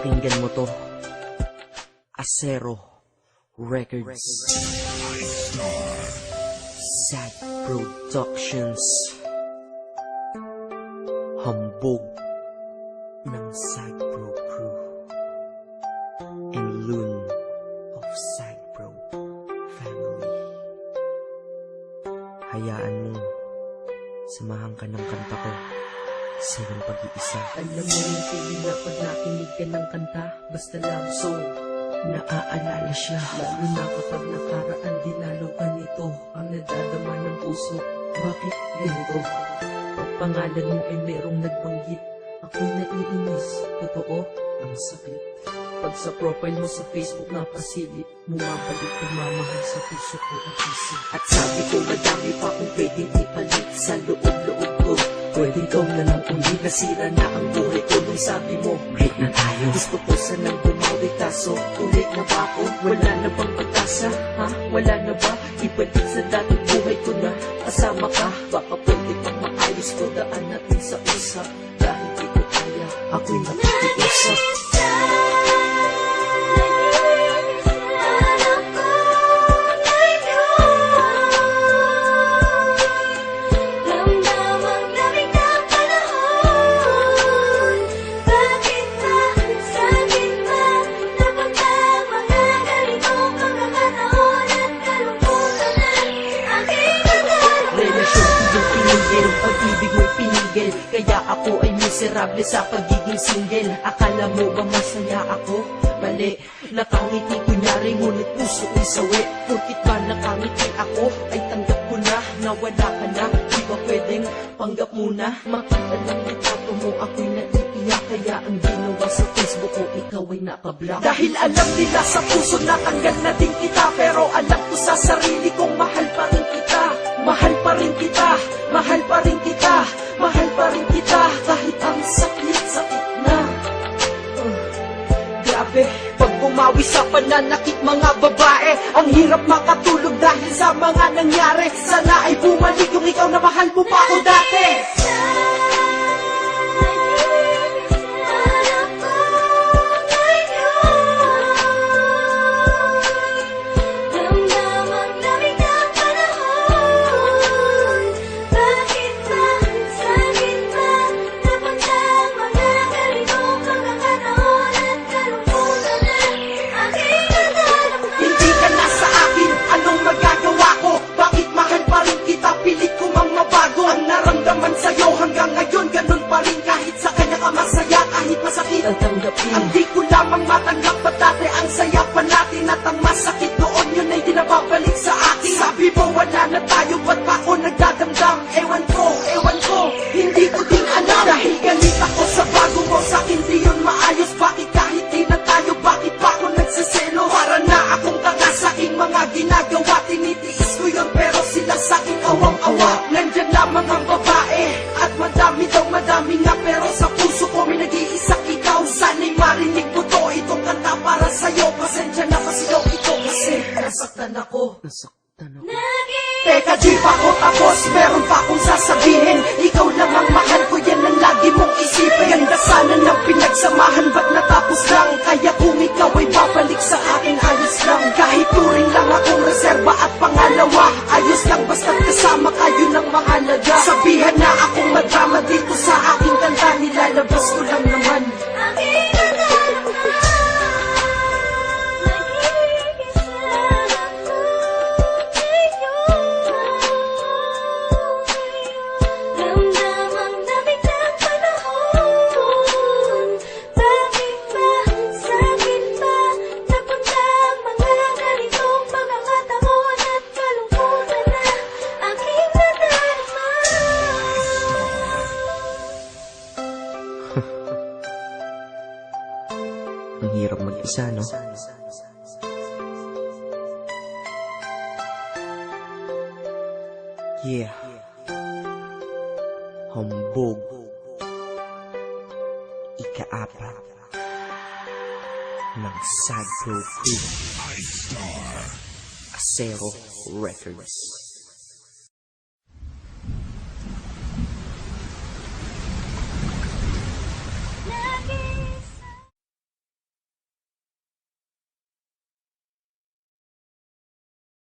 Pakinggan mo to. Acero Records, Sad Productions, hambog ng Sad Pro Crew, and Loon of Sad Pro Family. Hayaan mo, samahan ka ng kanta ko sa iyong pag-iisa. Alam mo yung feeling na pag nakinig ka ng kanta, basta love song, naaalala siya. Lalo na kapag nakaraan, dinalaw ka nito, ang nadadama ng puso. Bakit ganito? Pag pangalan mo ay merong nagbanggit, ako'y naiinis. Totoo, ang sakit. Pag sa profile mo sa Facebook napasilip, bumabalik pagmamahal sa puso ko at isip. At sabi ko madami pa kung pwedeng ipalit sa loob-loob ko. Pwede ikaw na lang uli, nasira na ang buhay ko. Nung sabi mo, break na tayo. Gusto ko sanang bumawi, kaso ulit na ba ako? Wala na bang pag-asa? Ha? Wala na ba? Ibalik sa dating buhay ko na kasama ka. Baka pwede pang maayos ko, daan natin sa usap. Dahil di ko kaya, ako'y nakikiusap. Pag-ibig mo'y pinigil, kaya ako ay miserable sa pagiging single. Akala mo ba masaya ako? Mali, nakangiti kunyari, ngunit puso ko'y sawi. Porkit ba nakangiti ako, ay tanggap ko na, nawala ka na. Di ba pwedeng panggap muna? Makita ng litrato mo, ako'y naiiyak. Kaya ang ginawa sa Facebook ko, ikaw ay nakablock. Dahil alam nila sa puso na tanggal na din kita, pero alam ko sa sarili kong mahal pa rin kita. Mahal pa rin kita, mahal pa rin kita, mahal pa rin kita, kahit ang sakit na. Grabe, pag bumawi sa pananakit mga babae, ang hirap makatulog dahil sa mga nangyari. Sana ay bumalik yung ikaw na mahal mo pa ako dati. Ang di ko lamang matanggap pa dati ang saya pa natin at ang masakit doon yun ay di nababalik sa akin. Sabi mo wala na tayo, ba't pa ako nagdadamdam? Ewan ko, hindi ko din alam. Dahil galit ako sa bago mo, sa'kin di yun maayos. Bakit kahit di na tayo, bakit pa ako nagsiselo? Para na akong tanga sa'king mga ginagawa. Tinitiis ko yun pero sila sa'king awang-awa. Nandyan lamang ang babae at madami daw madami nga, pero sa puso ko may nag-iisa ikaw. Sana'y marinig mo to, itong kanta para sa'yo. Pasensya na pasigaw ito kasi nasaktan ako. Teka, di pa ako tapos, meron pa akong sasabihin. Ikaw lang ang mahal ko, yan ang lagi mong isipin. Ganda sana ng pinagsamahan, ba't natapos lang? Kaya kung ikaw ay babalik sa akin, ayos lang. Kahit turing lang akong reserba at pangalawa, ayos lang basta't kasama kayo ng mahalaga. Sabihan na akong madrama dito sa aking kanta, nilalabas ko lang naman. Ang hirap mag-isa, no? Yeah. Hambog. Ika-apat ng Sad Pro Crew, Acero Records.